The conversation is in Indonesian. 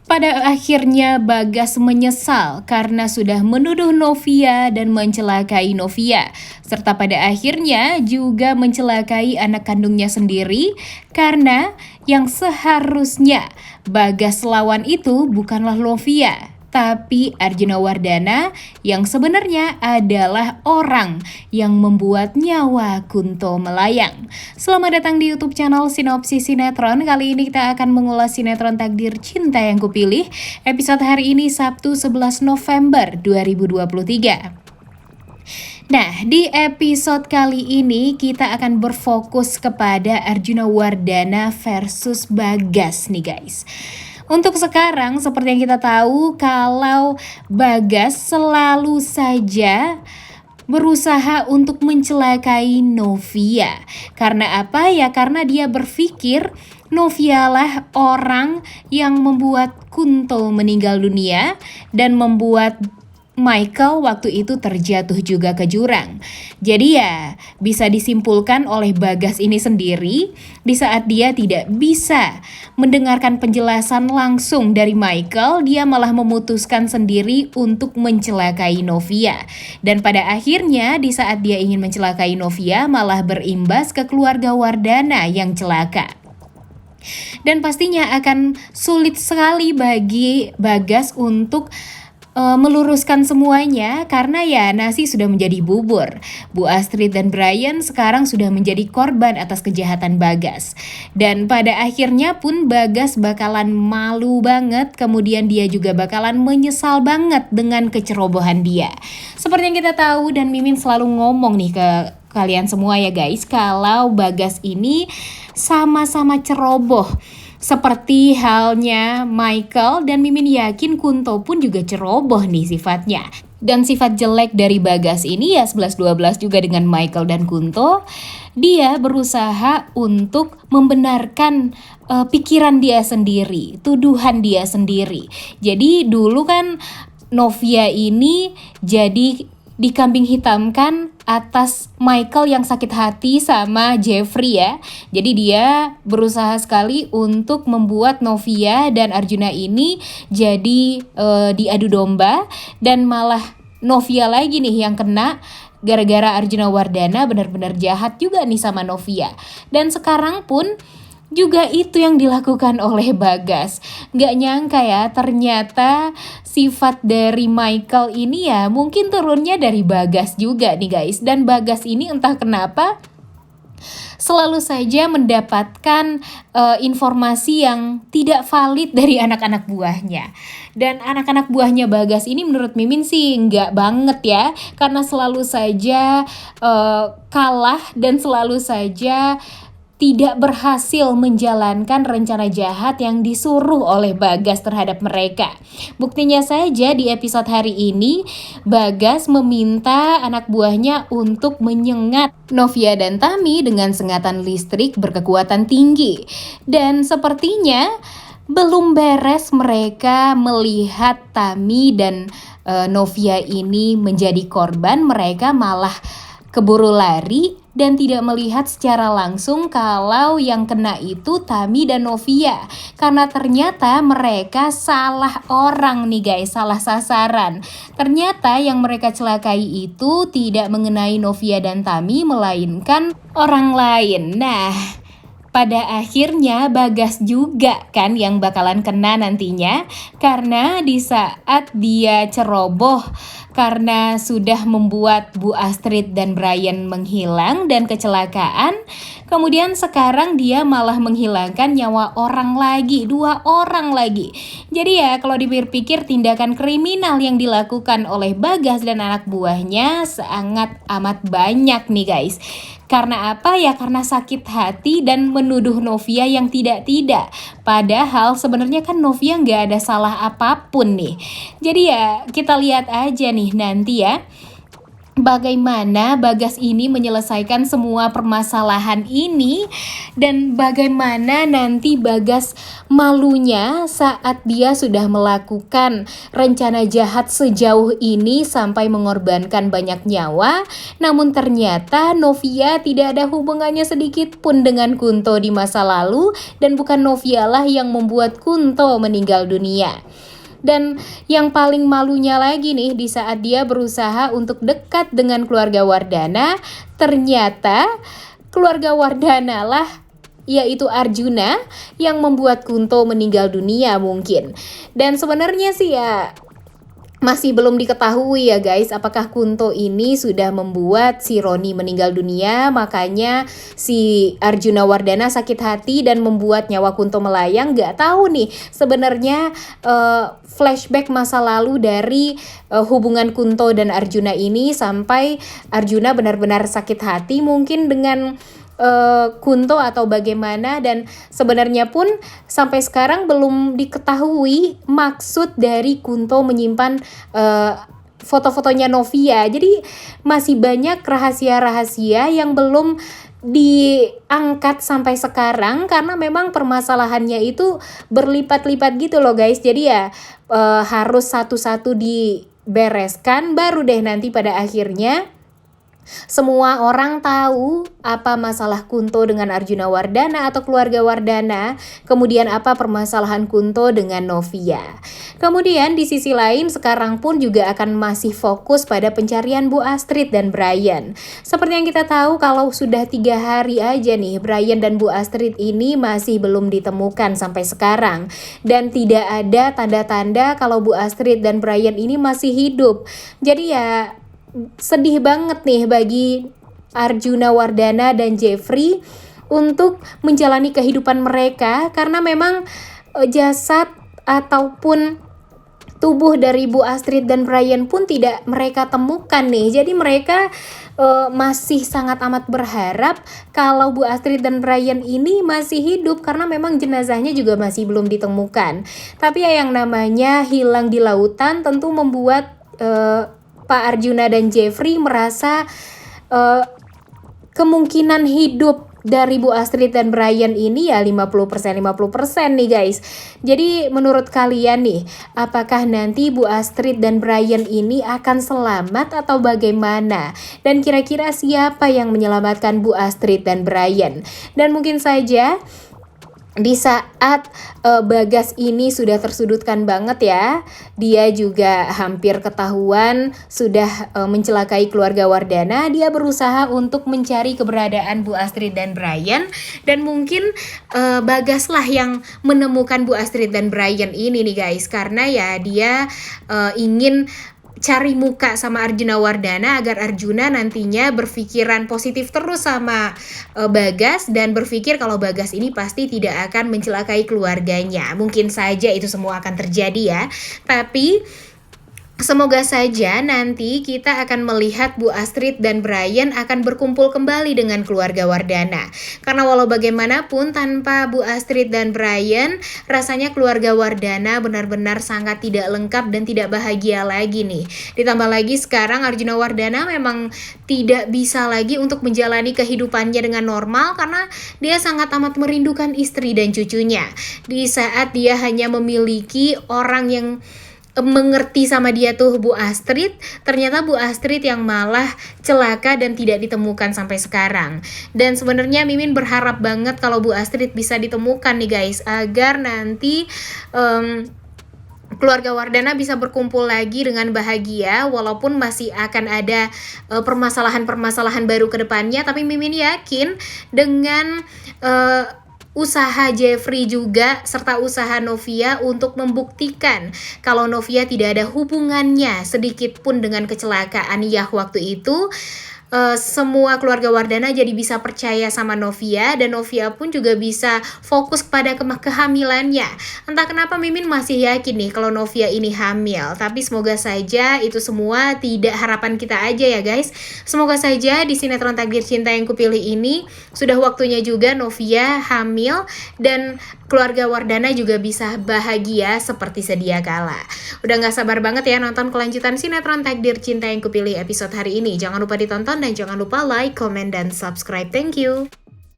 Pada akhirnya Bagas menyesal karena sudah menuduh Novia dan mencelakai Novia, serta pada akhirnya juga mencelakai anak kandungnya sendiri karena yang seharusnya Bagas lawan itu bukanlah Novia, tapi Arjuna Wardana yang sebenarnya adalah orang yang membuat nyawa Kunto melayang. Selamat datang di YouTube channel Sinopsis Sinetron. Kali ini kita akan mengulas sinetron Takdir Cinta Yang Kupilih episode hari ini Sabtu 11 November 2023. Nah, di episode kali ini kita akan berfokus kepada Arjuna Wardana versus Bagas nih guys. Untuk sekarang seperti yang kita tahu kalau Bagas selalu saja berusaha untuk mencelakai Novia. Karena apa ya? Karena dia berpikir Novia lah orang yang membuat Kunto meninggal dunia dan membuat Michael waktu itu terjatuh juga ke jurang. Jadi ya bisa disimpulkan oleh Bagas ini sendiri di saat dia tidak bisa mendengarkan penjelasan langsung dari Michael, dia malah memutuskan sendiri untuk mencelakai Novia. Dan pada akhirnya di saat dia ingin mencelakai Novia malah berimbas ke keluarga Wardana yang celaka. Dan pastinya akan sulit sekali bagi Bagas untuk meluruskan semuanya karena ya nasi sudah menjadi bubur. Bu Astrid dan Brian sekarang sudah menjadi korban atas kejahatan Bagas. Dan pada akhirnya pun Bagas bakalan malu banget, kemudian dia juga bakalan menyesal banget dengan kecerobohan dia. Seperti yang kita tahu dan Mimin selalu ngomong nih ke kalian semua ya guys, kalau Bagas ini sama-sama ceroboh. Seperti halnya Michael dan Mimin yakin Kunto pun juga ceroboh nih sifatnya. Dan sifat jelek dari Bagas ini ya 11-12 juga dengan Michael dan Kunto. Dia berusaha untuk membenarkan pikiran dia sendiri, tuduhan dia sendiri. Jadi dulu kan Novia ini jadi dikambing hitamkan atas Michael yang sakit hati sama Jeffrey ya. Jadi dia berusaha sekali untuk membuat Novia dan Arjuna ini jadi diadu domba, dan malah Novia lagi nih yang kena gara-gara Arjuna Wardana benar-benar jahat juga nih sama Novia. Dan sekarang pun juga itu yang dilakukan oleh Bagas. Gak nyangka ya, ternyata sifat dari Michael ini ya mungkin turunnya dari Bagas juga nih guys. Dan Bagas ini entah kenapa selalu saja mendapatkan informasi yang tidak valid dari anak-anak buahnya. Dan anak-anak buahnya Bagas ini menurut Mimin sih nggak banget ya, karena selalu saja kalah dan selalu saja tidak berhasil menjalankan rencana jahat yang disuruh oleh Bagas terhadap mereka. Buktinya saja di episode hari ini, Bagas meminta anak buahnya untuk menyengat Novia dan Tami dengan sengatan listrik berkekuatan tinggi. Dan sepertinya belum beres mereka melihat Tami dan Novia ini menjadi korban, mereka malah keburu lari dan tidak melihat secara langsung kalau yang kena itu Tami dan Novia. Karena ternyata mereka salah orang nih guys, salah sasaran. Ternyata yang mereka celakai itu tidak mengenai Novia dan Tami, melainkan orang lain. Nah, pada akhirnya Bagas juga kan yang bakalan kena nantinya, karena di saat dia ceroboh karena sudah membuat Bu Astrid dan Brian menghilang dan kecelakaan, kemudian sekarang dia malah menghilangkan nyawa orang lagi, 2 orang lagi. Jadi ya kalau dipikir-pikir tindakan kriminal yang dilakukan oleh Bagas dan anak buahnya sangat amat banyak nih guys. Karena apa ya? Karena sakit hati dan menuduh Novia yang tidak-tidak. Padahal sebenarnya kan Novia nggak ada salah apapun nih. Jadi ya kita lihat aja nih nanti ya bagaimana Bagas ini menyelesaikan semua permasalahan ini, dan bagaimana nanti Bagas malunya saat dia sudah melakukan rencana jahat sejauh ini sampai mengorbankan banyak nyawa. Namun ternyata Novia tidak ada hubungannya sedikit pun dengan Kunto di masa lalu, dan bukan Novia lah yang membuat Kunto meninggal dunia. Dan yang paling malunya lagi nih, di saat dia berusaha untuk dekat dengan keluarga Wardana, ternyata keluarga Wardana lah, yaitu Arjuna, yang membuat Kunto meninggal dunia mungkin. Dan sebenarnya sih ya masih belum diketahui ya guys, apakah Kunto ini sudah membuat si Roni meninggal dunia, makanya si Arjuna Wardana sakit hati dan membuat nyawa Kunto melayang. Gak tahu nih sebenarnya flashback masa lalu dari hubungan Kunto dan Arjuna ini sampai Arjuna benar-benar sakit hati mungkin dengan Kunto atau bagaimana. Dan sebenarnya pun sampai sekarang belum diketahui maksud dari Kunto menyimpan foto-fotonya Novia. Jadi masih banyak rahasia-rahasia yang belum diangkat sampai sekarang, karena memang permasalahannya itu berlipat-lipat gitu loh guys. Jadi ya harus satu-satu dibereskan, baru deh nanti pada akhirnya semua orang tahu apa masalah Kunto dengan Arjuna Wardana atau keluarga Wardana, kemudian apa permasalahan Kunto dengan Novia. Kemudian di sisi lain sekarang pun juga akan masih fokus pada pencarian Bu Astrid dan Brian. Seperti yang kita tahu, kalau sudah 3 hari aja nih Brian dan Bu Astrid ini masih belum ditemukan sampai sekarang. Dan tidak ada tanda-tanda kalau Bu Astrid dan Brian ini masih hidup. Jadi ya sedih banget nih bagi Arjuna Wardana dan Jeffrey untuk menjalani kehidupan mereka, karena memang jasad ataupun tubuh dari Bu Astrid dan Brian pun tidak mereka temukan nih. Jadi mereka masih sangat amat berharap kalau Bu Astrid dan Brian ini masih hidup, karena memang jenazahnya juga masih belum ditemukan. Tapi ya yang namanya hilang di lautan tentu membuat Pak Arjuna dan Jeffrey merasa kemungkinan hidup dari Bu Astrid dan Brian ini ya 50% nih guys. Jadi menurut kalian nih, apakah nanti Bu Astrid dan Brian ini akan selamat atau bagaimana? Dan kira-kira siapa yang menyelamatkan Bu Astrid dan Brian? Dan mungkin saja di saat Bagas ini sudah tersudutkan banget ya, dia juga hampir ketahuan sudah mencelakai keluarga Wardana, dia berusaha untuk mencari keberadaan Bu Astrid dan Brian. Dan mungkin Bagas lah yang menemukan Bu Astrid dan Brian ini nih guys, karena ya dia ingin cari muka sama Arjuna Wardana agar Arjuna nantinya berpikiran positif terus sama Bagas, dan berpikir kalau Bagas ini pasti tidak akan mencelakai keluarganya. Mungkin saja itu semua akan terjadi ya, tapi semoga saja nanti kita akan melihat Bu Astrid dan Brian akan berkumpul kembali dengan keluarga Wardana. Karena walau bagaimanapun tanpa Bu Astrid dan Brian, rasanya keluarga Wardana benar-benar sangat tidak lengkap dan tidak bahagia lagi nih. Ditambah lagi sekarang Arjuna Wardana memang tidak bisa lagi untuk menjalani kehidupannya dengan normal, karena dia sangat amat merindukan istri dan cucunya. Di saat dia hanya memiliki orang yang mengerti sama dia tuh Bu Astrid, ternyata Bu Astrid yang malah celaka dan tidak ditemukan sampai sekarang. Dan sebenarnya Mimin berharap banget kalau Bu Astrid bisa ditemukan nih guys, agar nanti keluarga Wardana bisa berkumpul lagi dengan bahagia, walaupun masih akan ada permasalahan-permasalahan baru ke depannya. Tapi Mimin yakin dengan usaha Jeffrey juga serta usaha Novia untuk membuktikan kalau Novia tidak ada hubungannya sedikit pun dengan kecelakaan Yah waktu itu, semua keluarga Wardana jadi bisa percaya sama Novia, dan Novia pun juga bisa fokus pada kehamilannya. Entah kenapa Mimin masih yakin nih kalau Novia ini hamil, tapi semoga saja itu semua tidak harapan kita aja ya guys. Semoga saja di sinetron Takdir Cinta yang Kupilih ini sudah waktunya juga Novia hamil, dan keluarga Wardana juga bisa bahagia seperti sedia kala. Udah gak sabar banget ya nonton kelanjutan sinetron Takdir Cinta yang Kupilih episode hari ini. Jangan lupa ditonton dan jangan lupa like, comment, dan subscribe. Thank you.